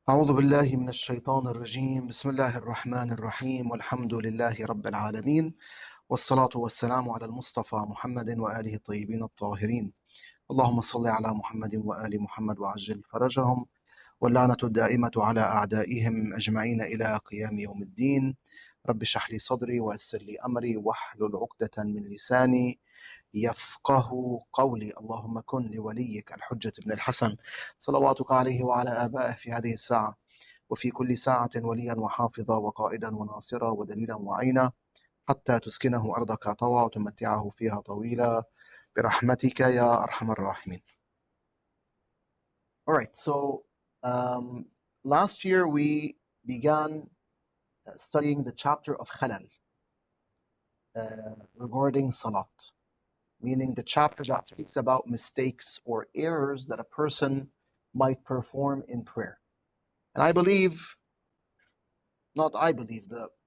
أعوذ بالله من الشيطان الرجيم بسم الله الرحمن الرحيم والحمد لله رب العالمين والصلاة والسلام على المصطفى محمد وآله الطيبين الطاهرين اللهم صل على محمد وآل محمد وعجل فرجهم واللعنة الدائمة على أعدائهم أجمعين إلى قيام يوم الدين رب اشرح لي صدري ويسر لي أمري واحلل عقدة من لساني يفقه قولي اللهم كن لوليك الحجة بن الحسن صلواتك عليه وعلى آبائه في هذه الساعة وفي كل ساعة وليا وحافظا وقائدا وناصرا ودليلا وعينا حتى تسكنه أرضك طوعا وتمتعه فيها طويلا برحمتك يا أرحم الراحمين. All right, so last year we began studying the chapter of Khalal regarding Salat, meaning the chapter that speaks about mistakes or errors that a person might perform in prayer. And the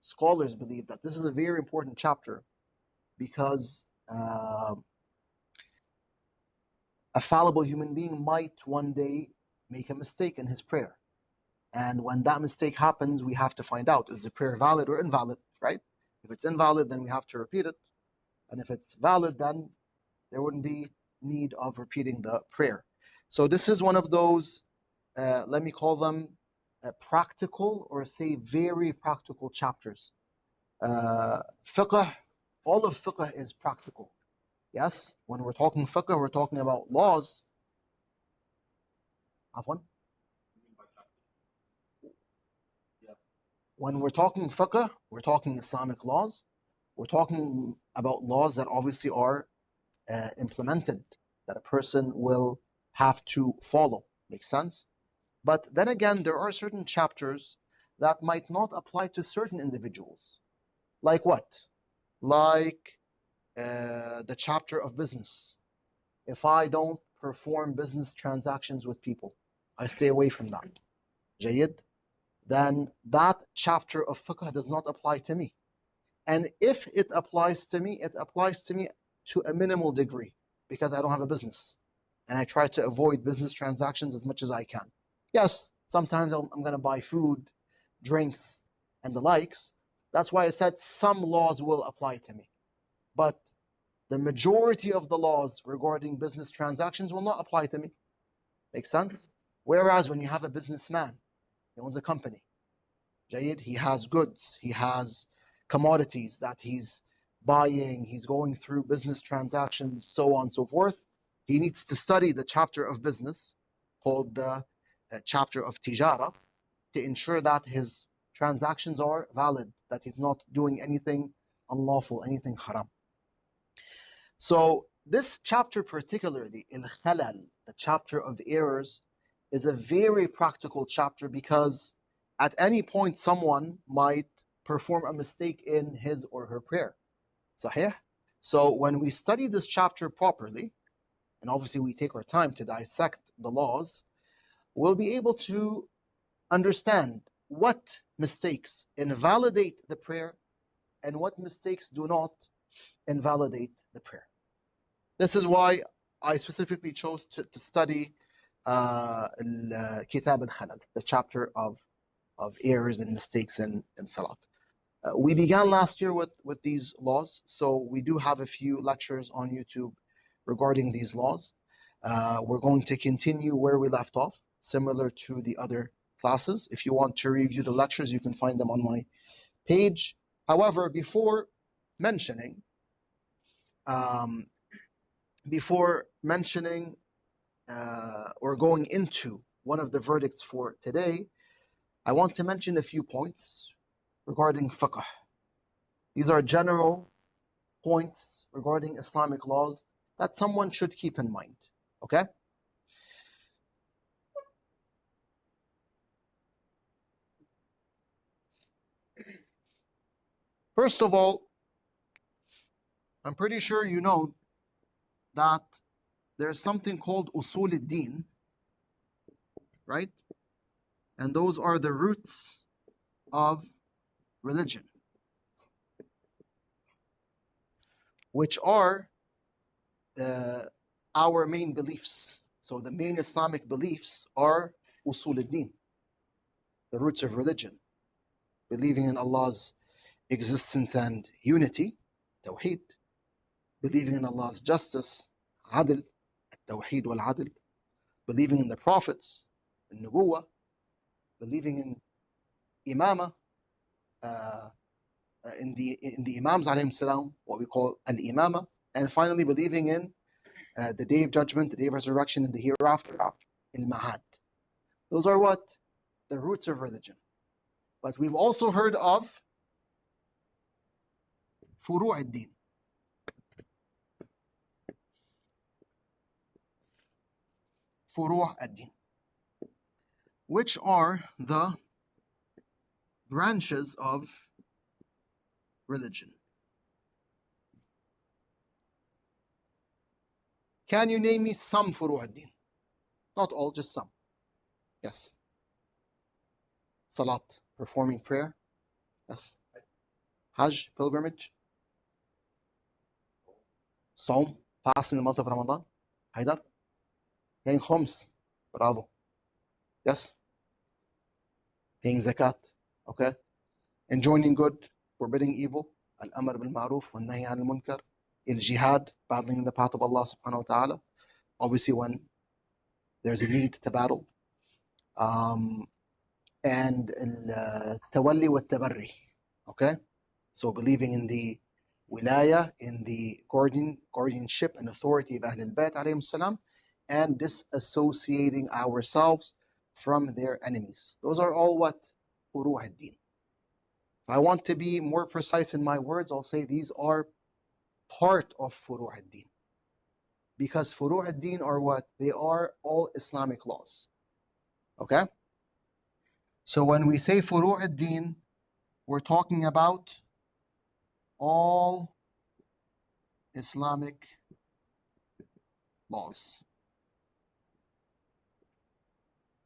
scholars believe that this is a very important chapter because a fallible human being might one day make a mistake in his prayer. And when that mistake happens, we have to find out, is the prayer valid or invalid, right? If it's invalid, then we have to repeat it. And if it's valid, then there wouldn't be need of repeating the prayer. So this is one of those, let me call them practical or say very practical chapters. Fiqh, all of fiqh is practical. Yes, when we're talking fiqh, we're talking about laws. Afwan? When we're talking fiqh, we're talking Islamic laws. We're talking about laws that obviously are implemented, that a person will have to follow. Makes sense? But then again, there are certain chapters that might not apply to certain individuals. Like what? Like the chapter of business. If I don't perform business transactions with people, I stay away from that. Jayyid? Then that chapter of fiqh does not apply to me. And if it applies to me to a minimal degree because I don't have a business. And I try to avoid business transactions as much as I can. Yes, sometimes I'm going to buy food, drinks, and the likes. That's why I said some laws will apply to me. But the majority of the laws regarding business transactions will not apply to me. Make sense? Whereas when you have a businessman, he owns a company. Jayid, he has goods, he has commodities that he's buying, he's going through business transactions, so on and so forth. He needs to study the chapter of business called the chapter of tijara to ensure that his transactions are valid, that he's not doing anything unlawful, anything haram. So this chapter particularly, al-khalal, the chapter of errors, is a very practical chapter because at any point someone might perform a mistake in his or her prayer. Sahih? So when we study this chapter properly, and obviously we take our time to dissect the laws, we'll be able to understand what mistakes invalidate the prayer and what mistakes do not invalidate the prayer. This is why I specifically chose to study Kitab al-Khalal, the chapter of errors and mistakes in Salat. We began last year with these laws, so we do have a few lectures on YouTube regarding these laws. We're going to continue where we left off, similar to the other classes. If you want to review the lectures, you can find them on my page. However, before mentioning or going into one of the verdicts for today, I want to mention a few points regarding fiqh. These are general points regarding Islamic laws that someone should keep in mind. Okay? First of all, I'm pretty sure you know that there's something called usul ad-din, right? And those are the roots of religion, which are our main beliefs. So the main Islamic beliefs are usul ad-din. the roots of religion, believing in Allah's existence and unity, Tawheed, believing in Allah's justice, Adl, Tawheed wal Adl, believing in the prophets, Nubuwah, believing in Imama, in the Imams alayhim salam, what we call al-Imama, and finally believing in the day of judgment, the day of resurrection, and the hereafter, al-Ma'ad. Those are what? The roots of religion. But we've also heard of Furu' ad-Din. Furu' ad-Din, which are the branches of religion. Can you name me some Furu' ad-Din? Not all, just some. Yes. Salat, performing prayer. Yes. Hajj, pilgrimage. Saum, fasting in the month of Ramadan. Haidar. Paying khums. Bravo. Yes. Paying zakat. Okay. Enjoining good, forbidding evil. Al-amr bil-ma'ruf wa nahy anil munkar. Il-jihad, battling in the path of Allah subhanahu wa ta'ala. Obviously when there's a need to battle. And al-tawalli wa tabarri. Okay. So believing in the wilaya, in the guardianship and authority of Ahlul Bayt alayhim salam, and disassociating ourselves from their enemies. Those are all what? Furu' ad-Din. If I want to be more precise in my words, I'll say these are part of Furu' ad-Din. Because Furu' ad-Din are what? They are all Islamic laws. Okay? So when we say Furu' ad-Din, we're talking about all Islamic laws.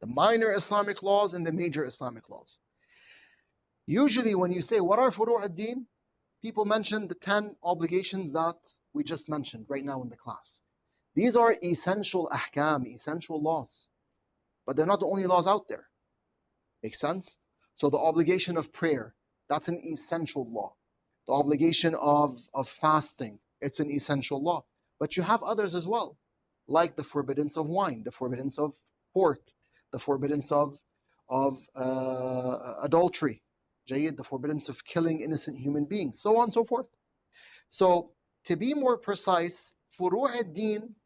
The minor Islamic laws and the major Islamic laws. Usually when you say, what are Furu' ad-Din? People mention the 10 obligations that we just mentioned right now in the class. These are essential ahkam, essential laws. But they're not the only laws out there. Make sense? So the obligation of prayer, that's an essential law. The obligation of fasting, it's an essential law. But you have others as well, like the forbiddance of wine, the forbiddance of pork, the forbiddance of adultery, the forbiddance of killing innocent human beings, so on and so forth. So to be more precise, Furu' ad-Din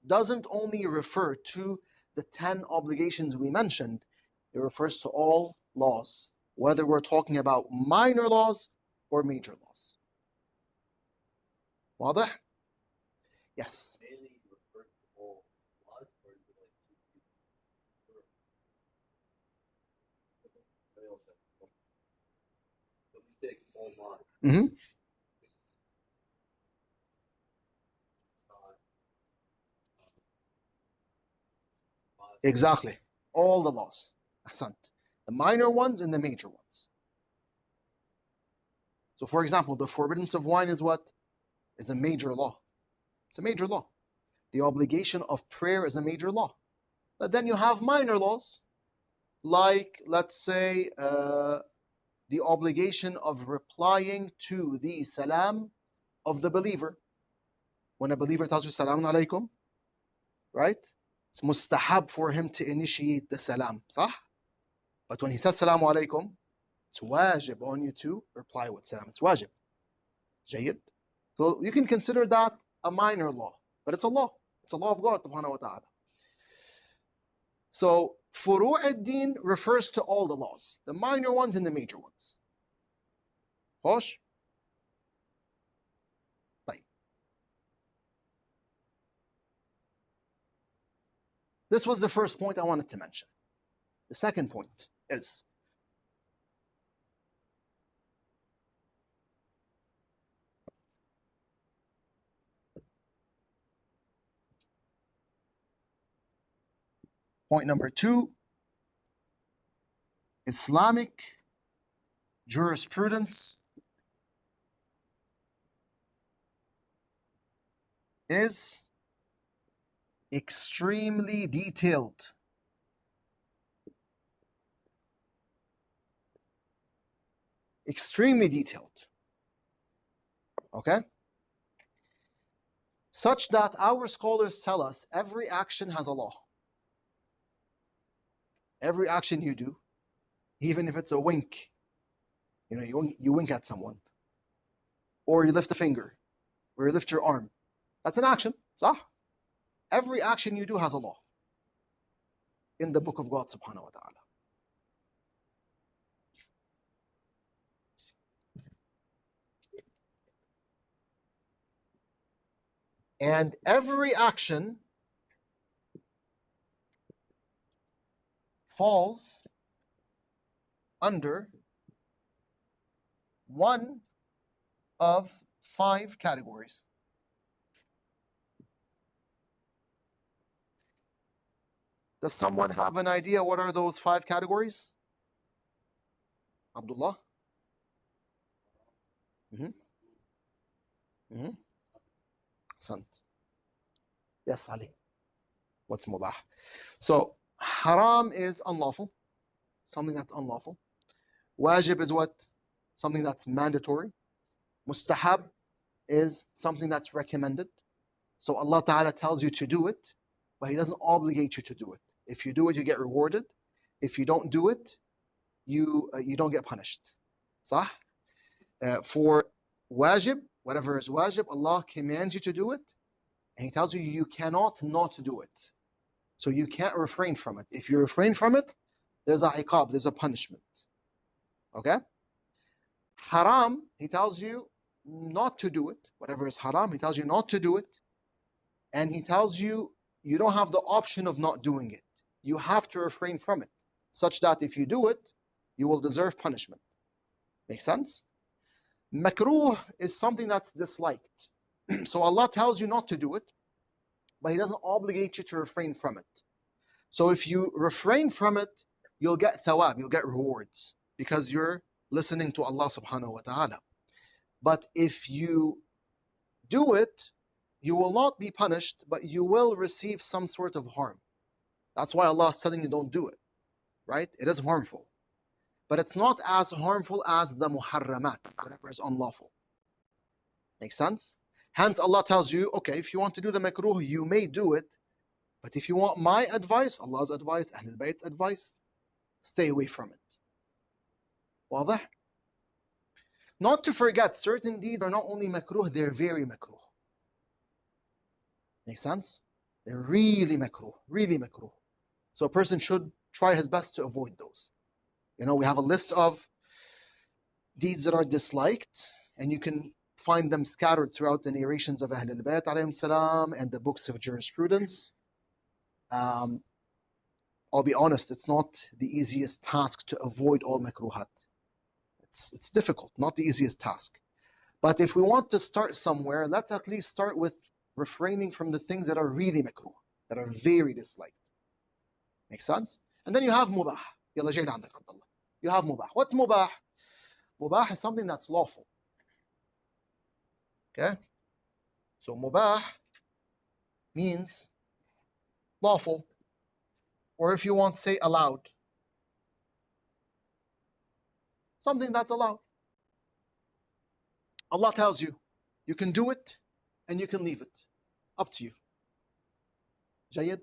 doesn't only refer to the 10 obligations we mentioned, it refers to all laws, whether we're talking about minor laws or major laws. واضح? Yes. Mm-hmm. Exactly. All the laws. Ahsant. The minor ones and the major ones. So for example, the forbiddance of wine is what? Is a major law. It's a major law. The obligation of prayer is a major law. But then you have minor laws, like, let's say, the obligation of replying to the salam of the believer. When a believer tells you salamun alaykum, right? It's mustahab for him to initiate the salam, صح? But when he says salamu alaykum, it's wajib on you to reply with salam. It's wajib. جيد. So you can consider that a minor law, but it's a law. It's a law of God subhanahu wa ta'ala. So Furu' ad-Din refers to all the laws, the minor ones and the major ones. خوش? طيب. This was the first point I wanted to mention. The second point is point number 2, Islamic jurisprudence is extremely detailed. extremely detailed. Okay? Such that our scholars tell us every action has a law. Every action you do, even if it's a wink, you wink at someone, or you lift a finger, or you lift your arm, that's an action. صح? Every action you do has a law in the book of God subhanahu wa ta'ala. And every action falls under one of 5 categories. Does someone have an idea what are those 5 categories? Abdullah? Sant. Yes, Ali. What's mubah? So, haram is unlawful, something that's unlawful. Wajib is what? Something that's mandatory. Mustahab is something that's recommended. So Allah Ta'ala tells you to do it, but He doesn't obligate you to do it. If you do it, you get rewarded. If you don't do it, you don't get punished. صح? For wajib, whatever is wajib, Allah commands you to do it, and He tells you you cannot not do it. So you can't refrain from it. If you refrain from it, there's a iqab, there's a punishment. Okay? Haram, He tells you not to do it. Whatever is haram, He tells you not to do it. And He tells you you don't have the option of not doing it. You have to refrain from it, such that if you do it, you will deserve punishment. Make sense? Makruh is something that's disliked. So Allah tells you not to do it, but He doesn't obligate you to refrain from it. So if you refrain from it, you'll get thawab, you'll get rewards, because you're listening to Allah subhanahu wa ta'ala. But if you do it, you will not be punished, but you will receive some sort of harm. That's why Allah is telling you don't do it, right? It is harmful. But it's not as harmful as the muharramat, whatever is unlawful. Make sense? Hence Allah tells you, okay, if you want to do the makruh, you may do it. But if you want my advice, Allah's advice, Ahlul Bayt's advice, stay away from it. واضح? Not to forget, certain deeds are not only makruh, they're very makruh. Make sense? They're really makruh, really makruh. So a person should try his best to avoid those. We have a list of deeds that are disliked, and you can find them scattered throughout the narrations of Ahlul Bayt alayhim salam and the books of jurisprudence. I'll be honest, it's not the easiest task to avoid all makruhat. It's difficult, not the easiest task. But if we want to start somewhere, let's at least start with refraining from the things that are really makruh, that are very disliked. Make sense? And then you have mubah. يلا جاي عندك عبد الله. You have mubah. What's mubah? Mubah is something that's lawful. Okay? So mubah means lawful. Or if you want, say allowed. Something that's allowed. Allah tells you, you can do it and you can leave it. Up to you. جيد?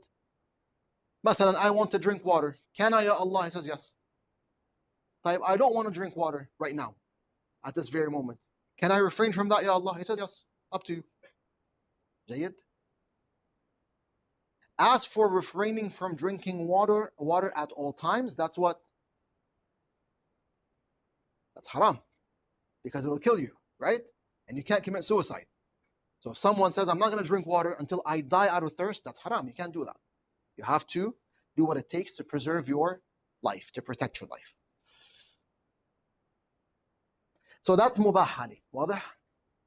مثلا, I want to drink water. Can I, ya Allah? He says yes. I don't want to drink water right now, at this very moment. Can I refrain from that, ya Allah? He says yes. Up to you. جيد? As for refraining from drinking water at all times, that's what? That's haram. Because it'll kill you, right? And you can't commit suicide. So if someone says, I'm not going to drink water until I die out of thirst, that's haram. You can't do that. You have to do what it takes to preserve your life, to protect your life. So that's mubah hali. واضح?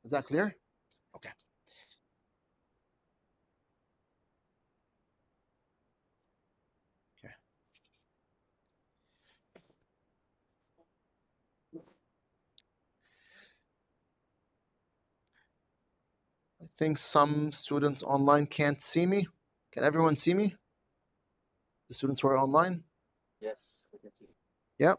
Is that clear? Okay. I think some students online can't see me. Can everyone see me? The students who are online? Yes, we can see. Yep.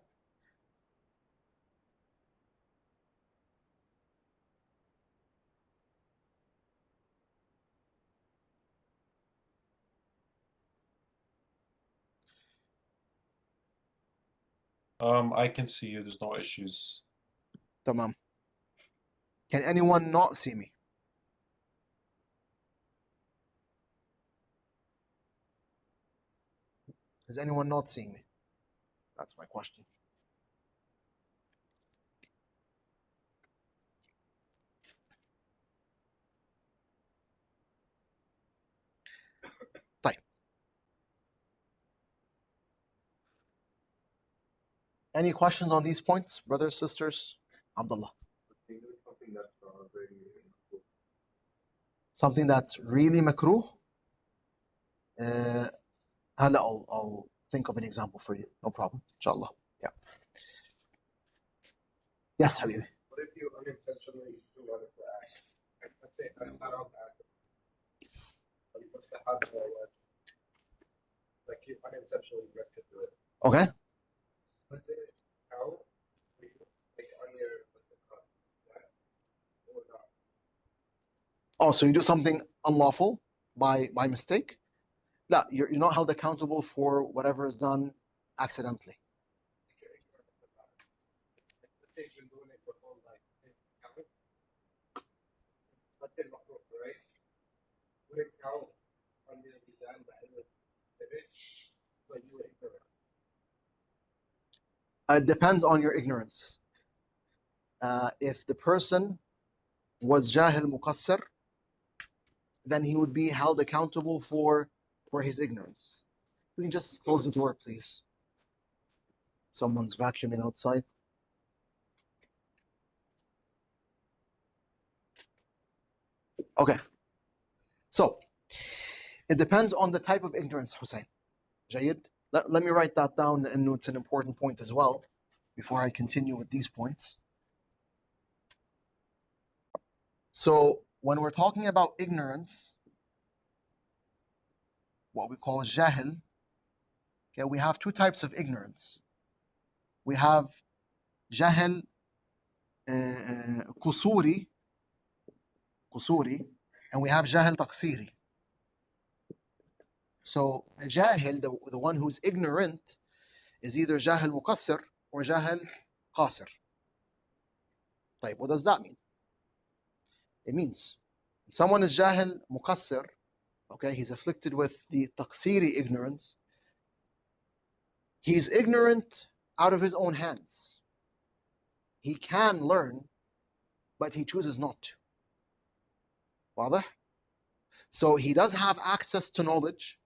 I can see you. There's no issues. Tamam. Can anyone not see me? Is anyone not seeing me? That's my question. طيب. Any questions on these points, brothers, sisters? Abdullah. Something that's really makruh? I'll think of an example for you. No problem. Inshallah. Yeah. Yes, Habibi. What if you unintentionally do one of the acts? Let's say I'm not on the act. Like you unintentionally drifted to it. Okay. But then how do you like on your or not? Oh, so you do something unlawful by mistake? No, you're not held accountable for whatever is done accidentally. Let's say you've been doing it your whole life. Let's say right? Would it count under the design that it was but you were ignorant? It depends on your ignorance. If the person was jahil muqassir, then he would be held accountable for his ignorance. We can just close the door, please. Someone's vacuuming outside. Okay. So, it depends on the type of ignorance, Hussein. Jayid? Let me write that down, and it's an important point as well before I continue with these points. So, when we're talking about ignorance, what we call jahil, okay, we have two types of ignorance. We have jahil qusuri, and we have jahil taqsiri. So jahil, the one who's ignorant, is either jahil muqassir or jahil qasir. طيب, what does that mean? It means someone is jahil muqassir, okay, he's afflicted with the taqsiri ignorance. He's ignorant out of his own hands. He can learn, but he chooses not to. واضح? So he does have access to knowledge.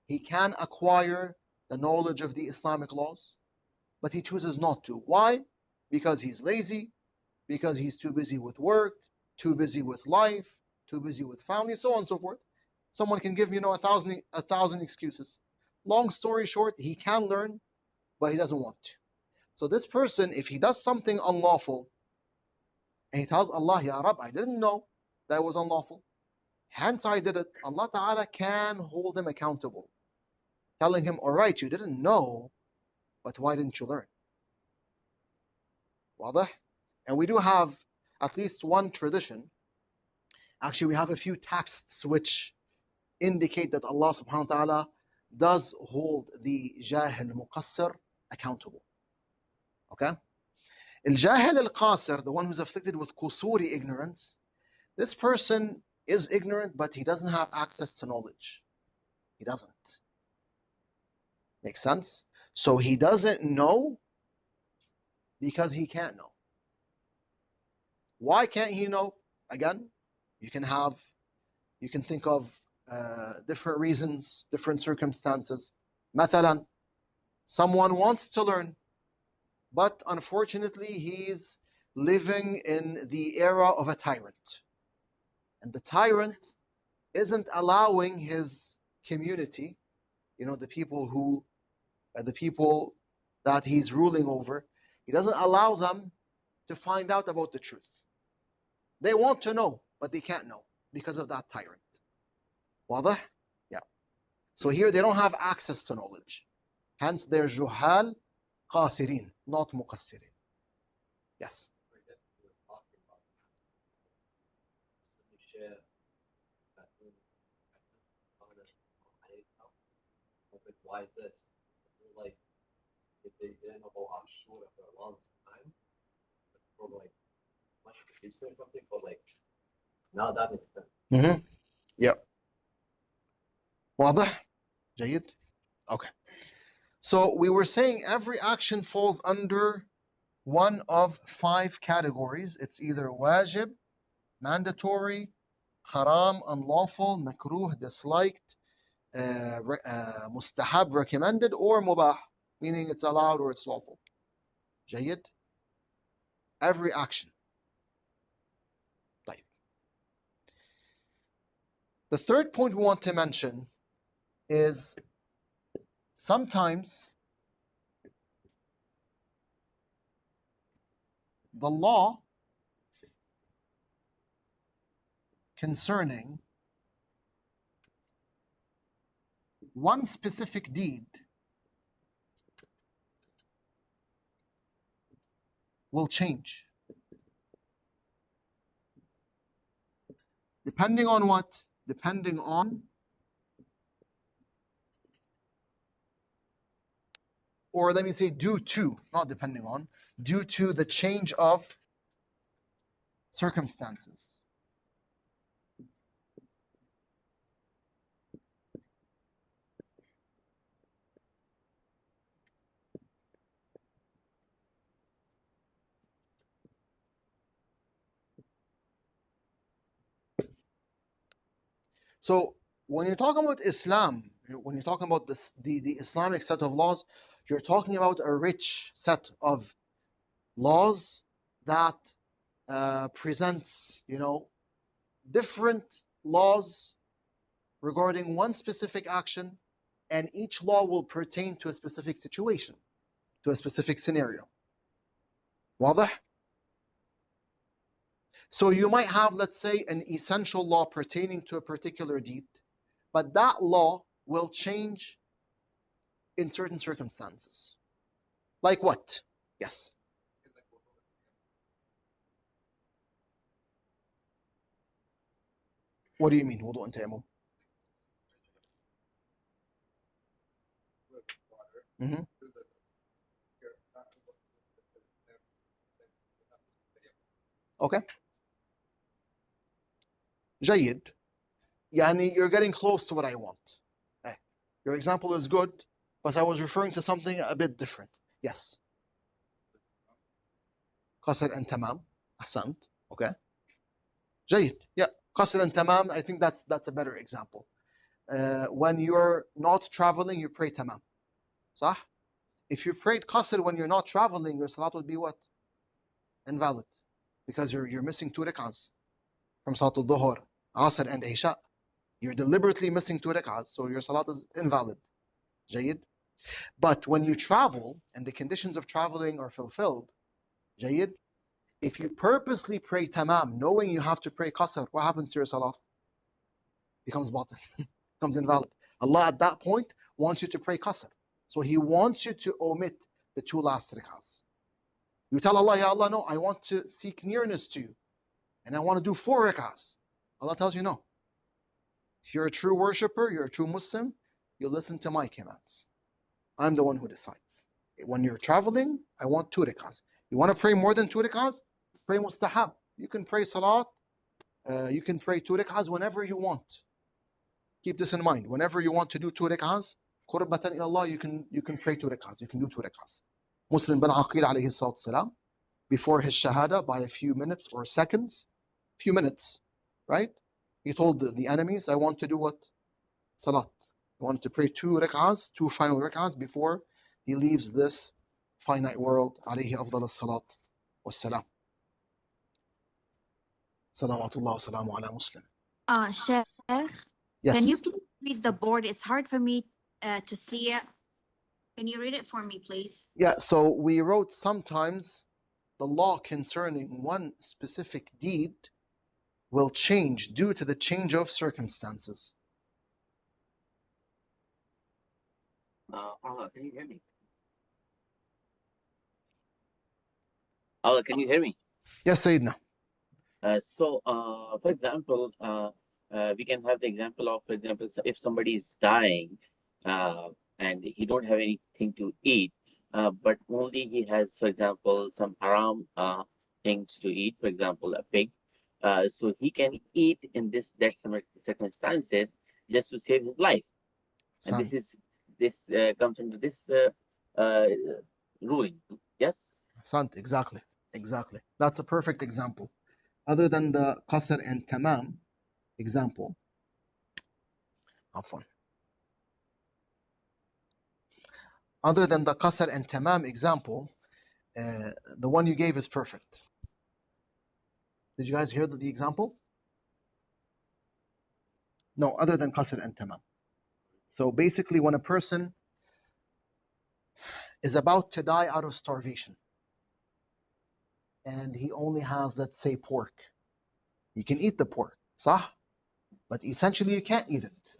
He can acquire the knowledge of the Islamic laws, but he chooses not to. Why? Because he's lazy, because he's too busy with work, too busy with life, too busy with family, so on and so forth. Someone can give, a thousand excuses. Long story short, he can learn, but he doesn't want to. So this person, if he does something unlawful, and he tells Allah, Ya Rab, I didn't know that was unlawful, hence I did it, Allah Ta'ala can hold him accountable, telling him, all right, you didn't know, but why didn't you learn? واضح? And we do have at least one tradition. Actually, we have a few texts which indicate that Allah subhanahu wa ta'ala does hold the jahil muqassir accountable. Okay? Al-jahil al-qasir, the one who's afflicted with qusuri ignorance, this person is ignorant, but he doesn't have access to knowledge. He doesn't. Makes sense? So he doesn't know because he can't know. Why can't he know? Again, you can think of different reasons, different circumstances. مثلا, someone wants to learn, but unfortunately he's living in the era of a tyrant. And the tyrant isn't allowing his community, the people that he's ruling over, he doesn't allow them to find out about the truth. They want to know, but they can't know because of that tyrant. واضح? Yeah. So here they don't have access to knowledge. Hence they're juhal qasirin, not muqassirin. Yes. Why this? Like, if they didn't know about Ashura for a long time, or like much history or something, but like now that makes sense. Mm-hmm. Yep. واضح؟ جيد. Okay. So we were saying every action falls under one of 5 categories. It's either wajib, mandatory, haram, unlawful, makruh, disliked, mustahab, recommended, or mubah, meaning it's allowed or it's lawful. جيد. Every action. طيب. The third point we want to mention is sometimes the law concerning one specific deed will change. Depending on what? Depending on, or let me say due to, not depending on, due to the change of circumstances. So when you're talking about Islam, when you're talking about this, the Islamic set of laws, you're talking about a rich set of laws that presents, different laws regarding one specific action, and each law will pertain to a specific situation, to a specific scenario. واضح? So you might have, let's say, an essential law pertaining to a particular deed, but that law will change in certain circumstances. Like what? Yes. What do you mean, wudu and tayammum? Mm-hmm. Okay. جيد. يعني you're getting close to what I want. Your example is good, but I was referring to something a bit different. Yes. قصر and tamam. أحسنت. Okay. جيد. Yeah. قصر and tamam, I think that's a better example. When you're not traveling, you pray tamam. صح? If you prayed qasr when you're not traveling, your salat would be what? Invalid. Because you're missing 2 rak'ahs from Salatul Dhuhr, Asr and Isha. You're deliberately missing 2 rak'ahs, so your salat is invalid. جيد. But when you travel and the conditions of traveling are fulfilled, جيد, if you purposely pray tamam, knowing you have to pray qasr, what happens to your salat? Becomes batil, becomes invalid. Allah at that point wants you to pray qasr. So He wants you to omit the 2 last rak'ahs. You tell Allah, Ya Allah, no, I want to seek nearness to you, and I want to do 4 rak'ahs. Allah tells you no. If you're a true worshipper, you're a true Muslim, you listen to my commands. I'm the one who decides. When you're traveling, I want 2 rak'ahs. You want to pray more than 2 rak'ahs? Pray mustahab. You can pray salat, you can pray 2 rak'ahs whenever you want. Keep this in mind. Whenever you want to do 2 rak'ahs, qurbatan ila Allah, you can pray 2 rak'ahs. You can do 2 rak'ahs. Muslim bin Aqil alayhi salatu salam, before his shahada by a few minutes or seconds, few minutes, right? He told the enemies, I want to do what? Salat. He wanted to pray 2 rak'ahs, 2 final rak'ahs before he leaves this finite world. Alayhi afdal as-salat was-salam. Salawatullah wa salamu ala Muslim. Sheikh, Yes. can you please read the board? It's hard for me to see it. Can you read it for me, please? Yeah, so we wrote sometimes the law concerning one specific deed will change due to the change of circumstances. Allah, can you hear me? Allah, can you hear me? Yes, Sayyidina. For example, we can have the example of, for example, if somebody is dying and he don't have anything to eat, but only he has, for example, some haram things to eat, for example, a pig. So he can eat in that circumstances just to save his life. And Son, this comes into this ruling. Yes. son, exactly. Exactly. That's a perfect example. Other than the qasr and tamam example. عفواً. Other than the qasr and tamam example, the one you gave is perfect. Did you guys hear the example? No, other than qasr and tamam. So basically, when a person is about to die out of starvation and he only has, let's say, pork, you can eat the pork, صح? But essentially you can't eat it.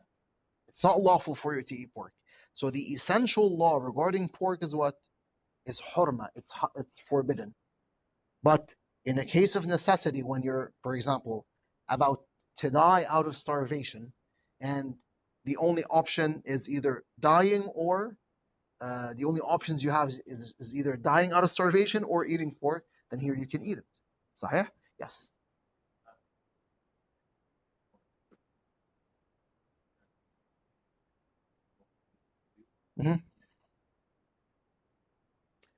It's not lawful for you to eat pork. So the essential law regarding pork is what? Is hurma, it's forbidden. But in a case of necessity, when you're, for example, about to die out of starvation, and the only option is either dying or the only options you have is either dying out of starvation or eating pork, then here you can eat it. Sahih? Yes. Mm-hmm.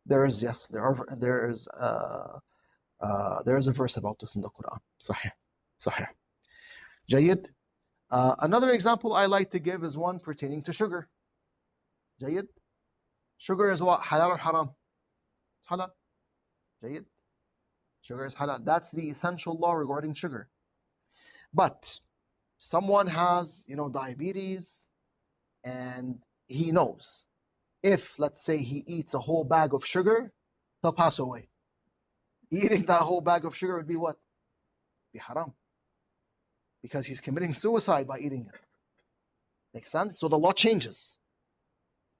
There is, yes, there is a verse about this in the Quran. Sahih. Sahih. Jayyid. Another example I like to give is one pertaining to sugar. Jayyid. Sugar is what? Halal or haram? It's halal. Jayyid. Sugar is halal. That's the essential law regarding sugar. But someone has, diabetes, and he knows if, let's say, he eats a whole bag of sugar, he'll pass away. Eating that whole bag of sugar would be what? Be haram. Because he's committing suicide by eating it. Makes sense? So the law changes.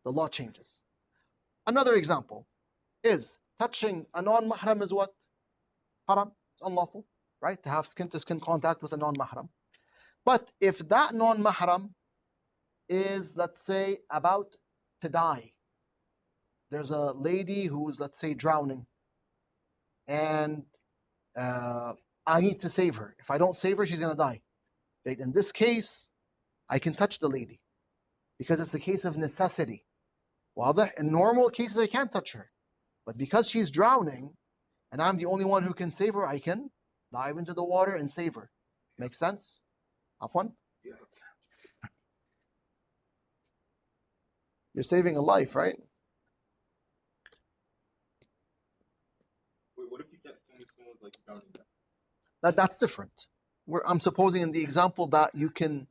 The law changes. Another example is touching a non-mahram is what? Haram. It's unlawful, right? To have skin-to-skin contact with a non-mahram. But if that non-mahram is, let's say, about to die, there's a lady who's, let's say, drowning, and I need to save her. If I don't save her, she's going to die. Right? In this case, I can touch the lady because it's a case of necessity. While in normal cases, I can't touch her. But because she's drowning, and I'm the only one who can save her, I can dive into the water and save her. Make sense? Afwan? You're saving a life, right? Wait, what if you get someone like drowning? That's different. I'm supposing in the example that you can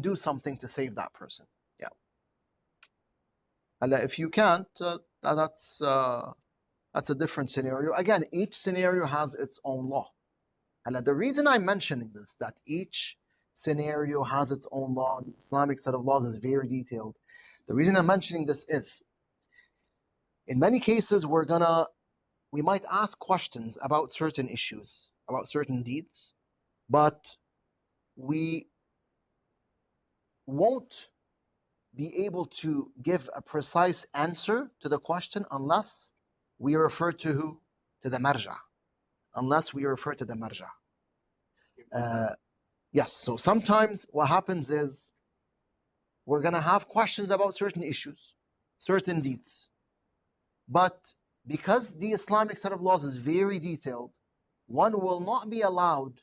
do something to save that person. Yeah. And if you can't, that's a different scenario. Again, each scenario has its own law. And the reason I'm mentioning this, that each scenario has its own law, the Islamic set of laws is very detailed. The reason I'm mentioning this is, in many cases, we might ask questions about certain issues, about certain deeds, but we won't be able to give a precise answer to the question unless we refer to who? To the marja. Unless we refer to the marja. Yes, so sometimes what happens is we're going to have questions about certain issues, certain deeds. But because the Islamic set of laws is very detailed, one will not be allowed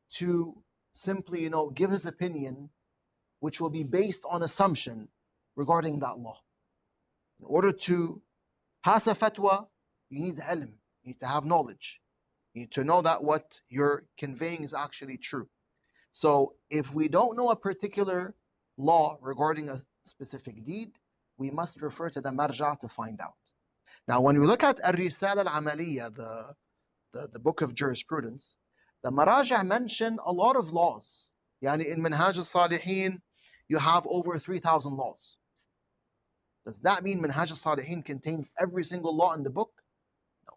to simply, give his opinion, which will be based on assumption regarding that law. In order to pass a fatwa, you need ilm, you need to have knowledge. You need to know that what you're conveying is actually true. So if we don't know a particular law regarding a specific deed, we must refer to the marja to find out. Now, when we look at Ar-Risala al-Amaliyya, the book of jurisprudence, the Maraja mention a lot of laws. Yani in Minhaj al-Salihin, you have over 3,000 laws. Does that mean Minhaj al-Salihin contains every single law in the book? No.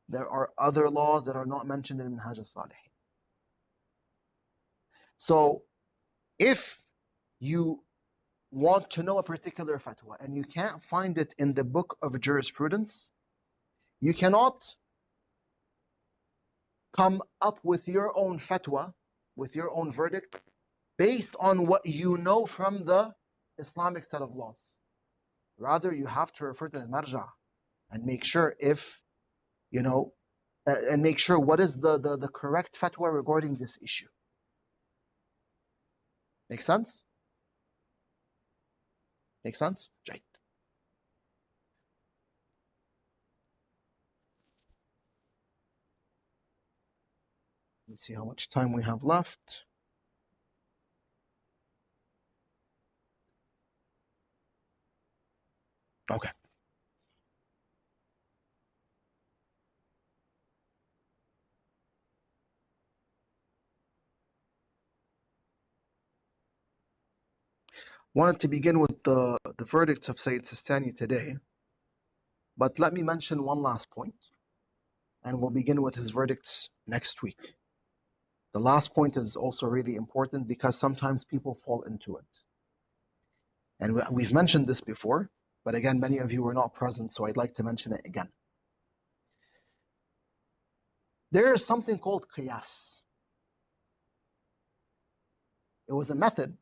There are other laws that are not mentioned in Minhaj al-Salihin. So, if you want to know a particular fatwa and you can't find it in the book of jurisprudence, you cannot come up with your own fatwa, with your own verdict, based on what you know from the Islamic set of laws. Rather, you have to refer to the marja and make sure if, and make sure what is the correct fatwa regarding this issue. Make sense? Make sense? Right. Let me see how much time we have left. Okay. Wanted to begin with the verdicts of Sayyid Sistani today, but let me mention one last point, and we'll begin with his verdicts next week. The last point is also really important because sometimes people fall into it. And we've mentioned this before, but again, many of you were not present, so I'd like to mention it again. There is something called qiyas. It was a method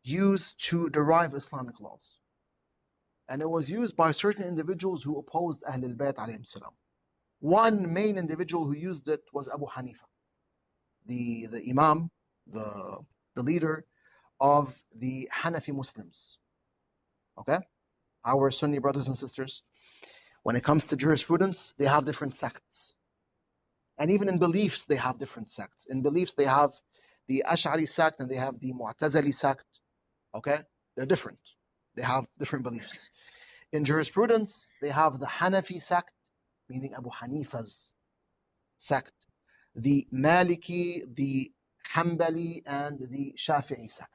used to derive Islamic laws. And it was used by certain individuals who opposed Ahlul Bayt alayhim salam. One main individual who used it was Abu Hanifa, the Imam, the leader of the Hanafi Muslims. Okay? Our Sunni brothers and sisters, when it comes to jurisprudence, they have different sects. And even in beliefs, they have different sects. In beliefs, they have the Ash'ari sect and they have the Mu'tazili sect. Okay? They're different. They have different beliefs. In jurisprudence, they have the Hanafi sect, meaning Abu Hanifa's sect, the Maliki, the Hanbali, and the Shafi'i sect.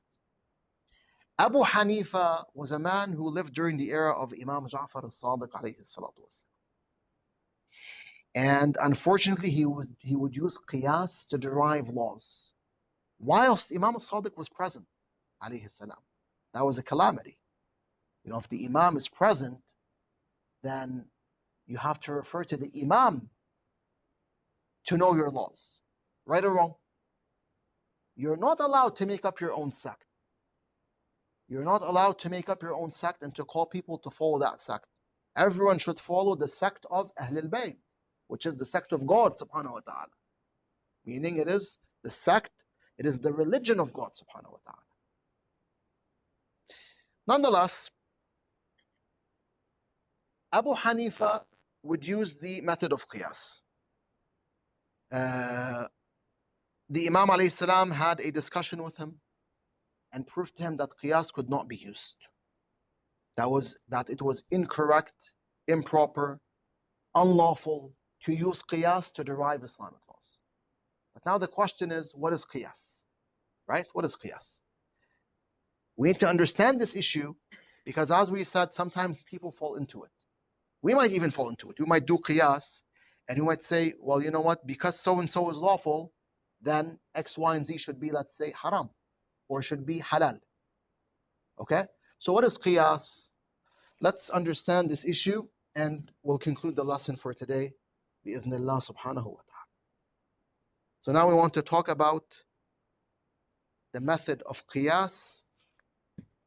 Abu Hanifa was a man who lived during the era of Imam Ja'far al-Sadiq alayhi salatu wasalam. And unfortunately, he would use qiyas to derive laws. Whilst Imam al-Sadiq was present, alayhi salam. That was a calamity. If the Imam is present, then you have to refer to the Imam to know your laws. Right or wrong? You're not allowed to make up your own sect. You're not allowed to make up your own sect and to call people to follow that sect. Everyone should follow the sect of Ahlul Bayt, which is the sect of God subhanahu wa ta'ala. Meaning it is the sect, it is the religion of God subhanahu wa ta'ala. Nonetheless, Abu Hanifa would use the method of qiyas. The Imam alayhi salam had a discussion with him and proved to him that qiyas could not be used. That it was incorrect, improper, unlawful to use qiyas to derive Islamic laws. But now the question is, what is qiyas? Right? What is qiyas? We need to understand this issue because, as we said, sometimes people fall into it. We might even fall into it. We might do qiyas and we might say, well, you know what? Because so-and-so is lawful, then X, Y, and Z should be, let's say, haram or should be halal. Okay? So what is qiyas? Let's understand this issue and we'll conclude the lesson for today. Bi-idhnillah subhanahu wa ta'ala. So now we want to talk about the method of qiyas.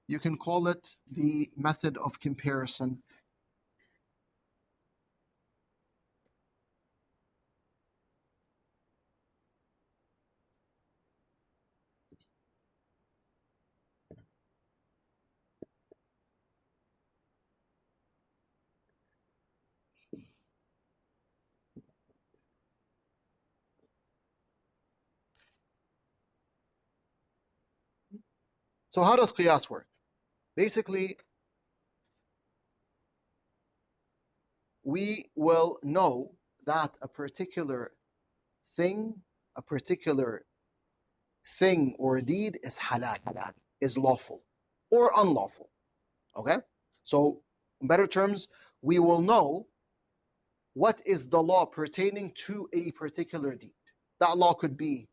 You can call it the method of comparison. So how does qiyas work? Basically, we will know that a particular thing or deed is halal, is lawful or unlawful. Okay? So, in better terms, we will know what is the law pertaining to a particular deed. That law could be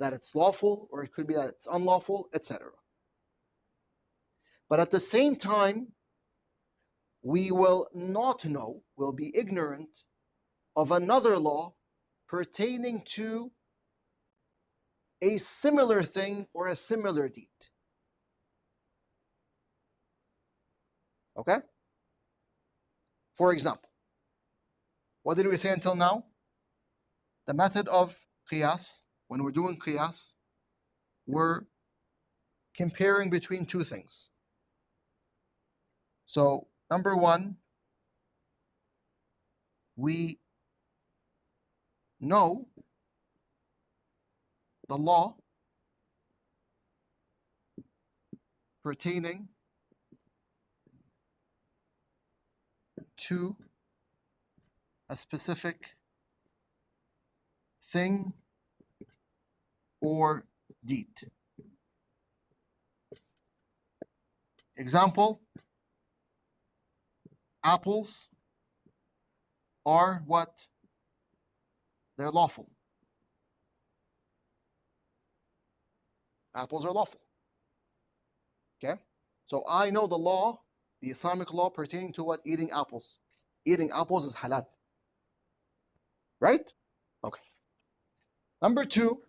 that it's lawful or it could be that it's unlawful, etc. But at the same time, we will not know, will be ignorant of another law pertaining to a similar thing or a similar deed. Okay? For example, what did we say until now? The method of qiyas, when we're doing qiyas, we're comparing between two things. So, number one, we know the law pertaining to a specific thing or deed. Example, apples are what? They're lawful. Apples are lawful. Okay? So I know the law, the Islamic law pertaining to what? Eating apples. Eating apples is halal. Right? Okay. Number two,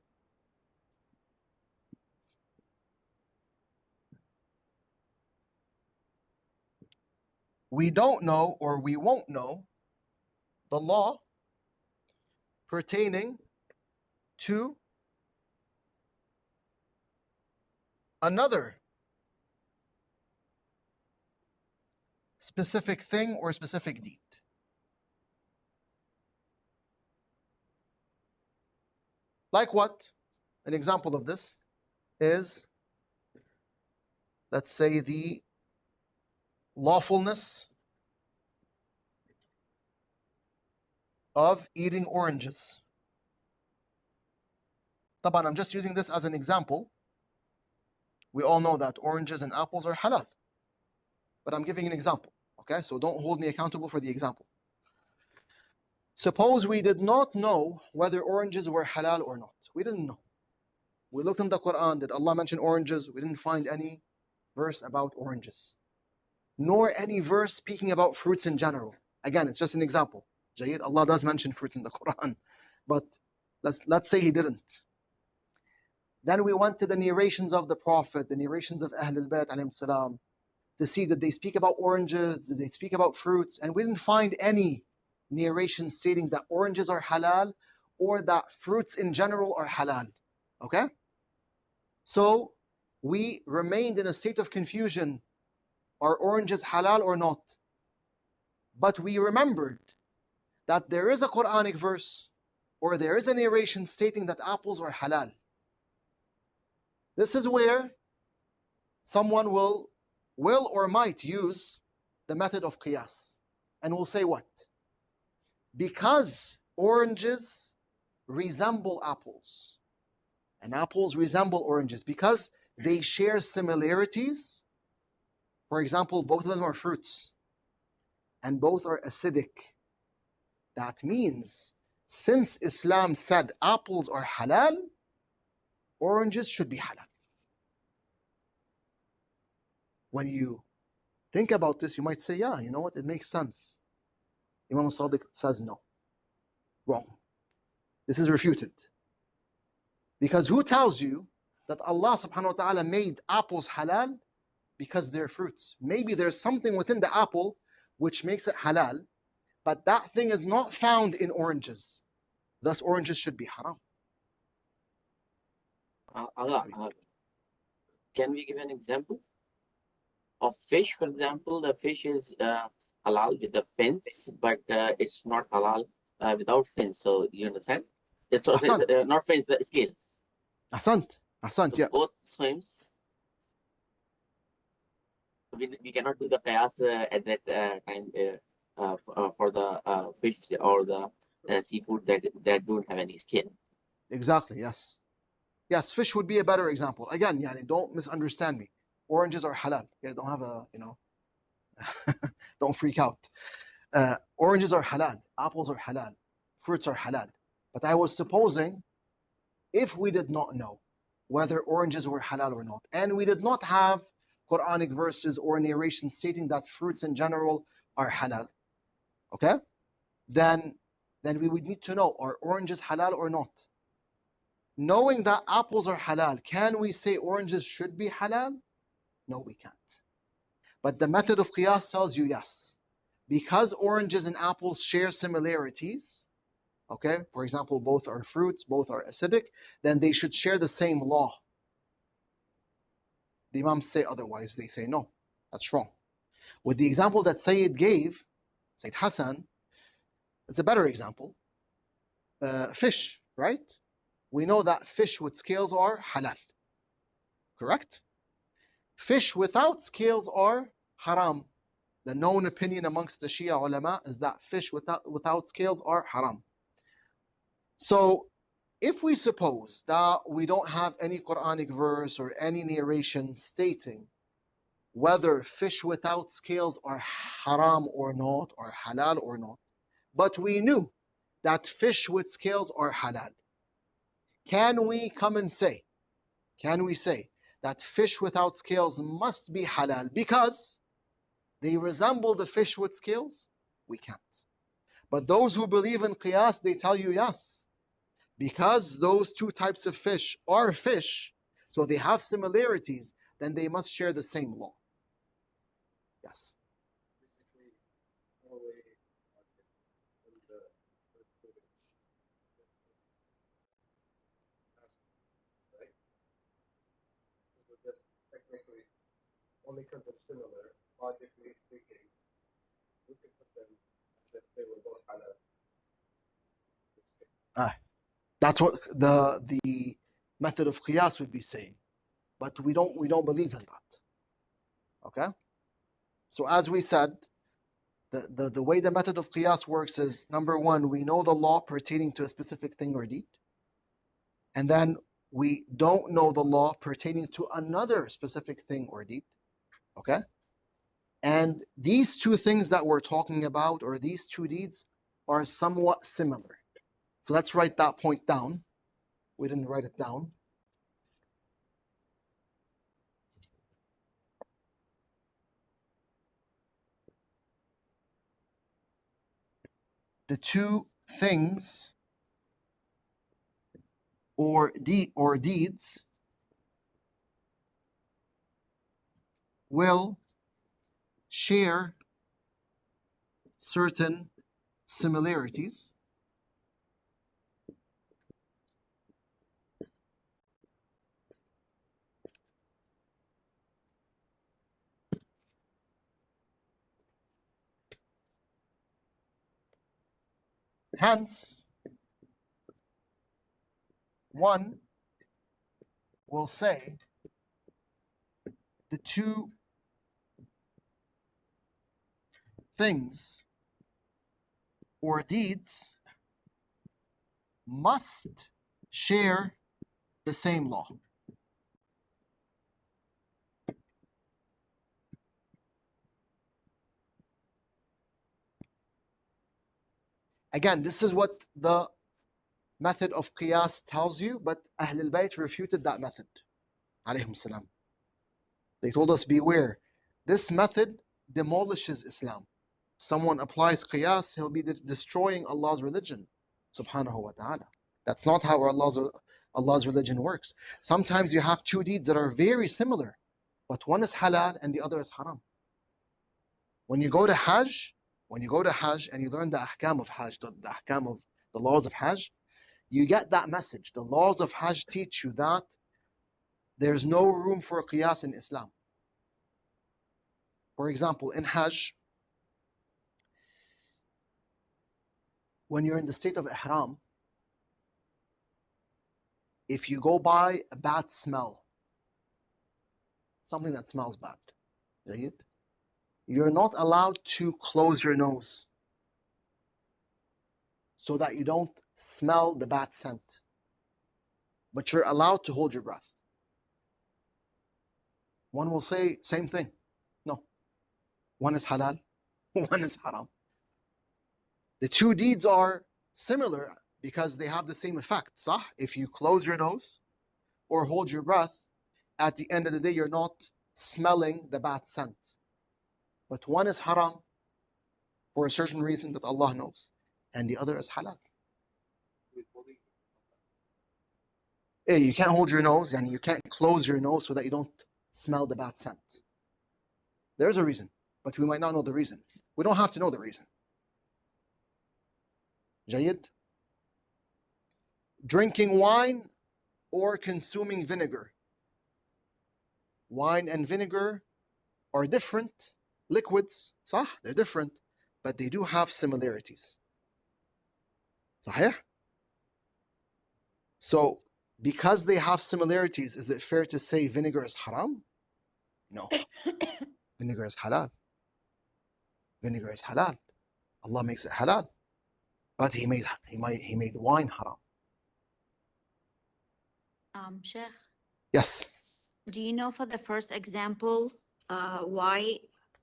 we don't know or we won't know the law pertaining to another specific thing or specific deed. Like what? An example of this is, let's say, the lawfulness of eating oranges. Taban, I'm just using this as an example. We all know that oranges and apples are halal. But I'm giving an example, okay? So don't hold me accountable for the example. Suppose we did not know whether oranges were halal or not. We didn't know. We looked in the Quran. Did Allah mention oranges? We didn't find any verse about oranges, nor any verse speaking about fruits in general. Again, it's just an example. Jayyid, Allah does mention fruits in the Quran, but let's say He didn't. Then we went to the narrations of the Prophet, the narrations of Ahlul Bayt alayhim salam, to see that they speak about oranges, did they speak about fruits, and we didn't find any narration stating that oranges are halal or that fruits in general are halal. Okay? So we remained in a state of confusion. Are oranges halal or not? But we remembered that there is a Quranic verse or there is a narration stating that apples are halal. This is where someone will or might use the method of qiyas and will say what? Because oranges resemble apples and apples resemble oranges, because they share similarities. For example, both of them are fruits and both are acidic. That means since Islam said apples are halal, oranges should be halal. When you think about this, you might say, yeah, you know what, it makes sense. Imam Sadiq says no. Wrong. This is refuted. Because who tells you that Allah subhanahu wa ta'ala made apples halal? Because they're fruits. Maybe there's something within the apple which makes it halal, but that thing is not found in oranges. Thus, oranges should be haram. Allah, can we give an example of fish? For example, the fish is halal with the fins, but it's not halal without fins. So you understand? It's not fins, the scales. Ahsant, So yeah. both swims. We cannot do the qiyas at that time for the fish or the seafood that don't have any skin. Exactly, yes. Yes, fish would be a better example. Again, yani, don't misunderstand me. Oranges are halal. Yeah, don't have a, don't freak out. Oranges are halal. Apples are halal. Fruits are halal. But I was supposing, if we did not know whether oranges were halal or not, and we did not have Quranic verses or narrations stating that fruits in general are halal, okay? Then we would need to know, are oranges halal or not? Knowing that apples are halal, can we say oranges should be halal? No, we can't. But the method of qiyas tells you yes. Because oranges and apples share similarities, okay, for example, both are fruits, both are acidic, then they should share the same law. The Imams say otherwise, they say no, that's wrong. With the example that Sayyid gave, Sayyid Hassan, it's a better example. Fish, right? We know that fish with scales are halal, correct? Fish without scales are haram. The known opinion amongst the Shia ulama is that fish without scales are haram. So if we suppose that we don't have any Quranic verse or any narration stating whether fish without scales are haram or not, or halal or not, but we knew that fish with scales are halal, can we come and say, can we say that fish without scales must be halal because they resemble the fish with scales? We can't. But those who believe in qiyas, they tell you yes. Because those two types of fish are fish, so they have similarities, then they must share the same law. Yes. Basically, no way in the right? So just technically, only because they're similar, logically speaking, we could put them as if they were both halal. That's what the method of qiyas would be saying. But we don't believe in that. Okay? So as we said, the way the method of qiyas works is, number one, we know the law pertaining to a specific thing or deed. And then we don't know the law pertaining to another specific thing or deed. Okay? And these two things that we're talking about, or these two deeds, are somewhat similar. So let's write that point down. We didn't write it down. The two things or deeds will share certain similarities. Hence, one will say the two things or deeds must share the same law. Again, this is what the method of qiyas tells you, but Ahl al-Bayt refuted that method. Alayhim salam. They told us, beware. This method demolishes Islam. Someone applies qiyas, he'll be destroying Allah's religion, subhanahu wa ta'ala. That's not how Allah's religion works. Sometimes you have two deeds that are very similar, but one is halal and the other is haram. When you go to Hajj and you learn the ahkam of Hajj, the ahkam of the laws of Hajj, you get that message. The laws of Hajj teach you that there's no room for qiyas in Islam. For example, in Hajj, when you're in the state of ihram, if you go by a bad smell, something that smells bad, you're not allowed to close your nose so that you don't smell the bad scent. But you're allowed to hold your breath. One will say, same thing. No. One is halal, one is haram. The two deeds are similar because they have the same effect. If you close your nose or hold your breath, at the end of the day, you're not smelling the bad scent. But one is haram for a certain reason that Allah knows, and the other is halal. You can't hold your nose, and you can't close your nose so that you don't smell the bad scent. There's a reason, but we might not know the reason. We don't have to know the reason. Jayyid? Drinking wine or consuming vinegar. Wine and vinegar are different liquids. صح? They're different, but they do have similarities. صحيح? So, because they have similarities, is it fair to say vinegar is haram? No. Vinegar is halal. Vinegar is halal. Allah makes it halal. But he made wine haram. Sheikh, Yes. do you know for the first example, why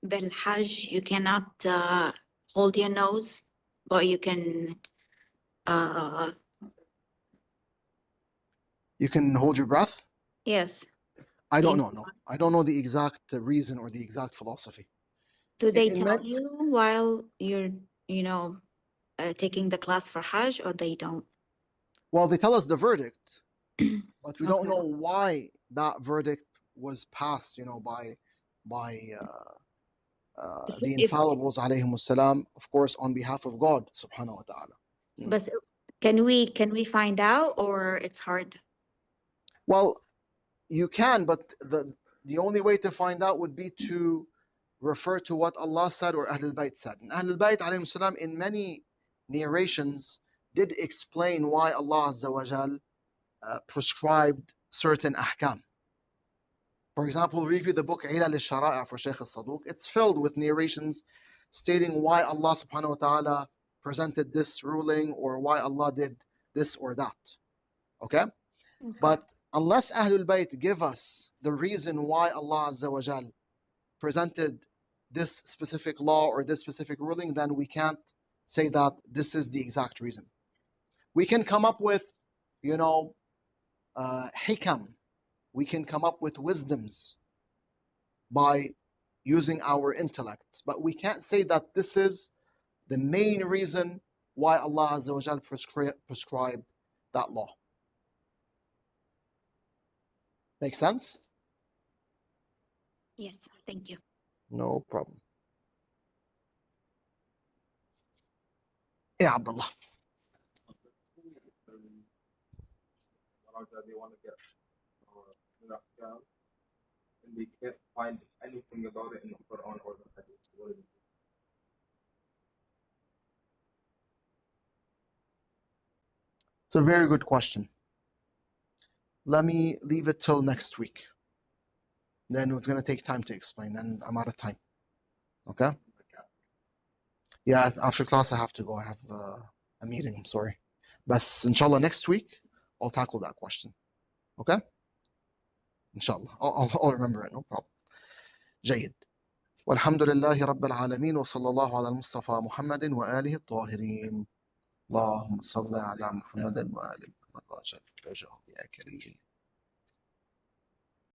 bil Hajj you cannot hold your nose, but you can You can hold your breath? yes. I don't know. No. I don't know the exact reason or the exact philosophy. Do they In tell men- you while you're, taking the class for Hajj, or they don't? Well, they tell us the verdict, but we don't Okay. know why that verdict was passed, by the If- infallibles, alayhimus salam, of course, on behalf of God, subhanahu wa ta'ala. But can we find out, or it's hard? Well, you can, but the only way to find out would be to refer to what Allah said or Ahlul Bayt said. And Ahlul Bayt alayhim salam in many narrations did explain why Allah Azza wa Jal prescribed certain ahkam. For example, review the book Ilal al-Shara'a for Shaykh al-Saduq. It's filled with narrations stating why Allah subhanahu wa ta'ala presented this ruling or why Allah did this or that. Okay? But unless Ahlul Bayt give us the reason why Allah Azza wa Jal presented this specific law or this specific ruling, then we can't say that this is the exact reason. We can come up with, hikam. We can come up with wisdoms by using our intellects, but we can't say that this is the main reason why Allah Azza wa Jal prescribed that law. Make sense? Yes, thank you. No problem. Yeah, Abdullah. They want to get down, and they can't find anything about it in the Quran or the Hadith. What do you do? It's a very good question. Let me leave it till next week. Then it's going to take time to explain, and I'm out of time. Okay? Yeah, after class I have to go. I have a meeting, I'm sorry. But inshallah, next week, I'll tackle that question. Okay? Inshallah. I'll remember it, no problem. جيد. والحمد لله رب العالمين وصلى الله على المصطفى محمد وآله الطاهرين. اللهم صل على محمد وآل محمد وجل وجهه يا كريم.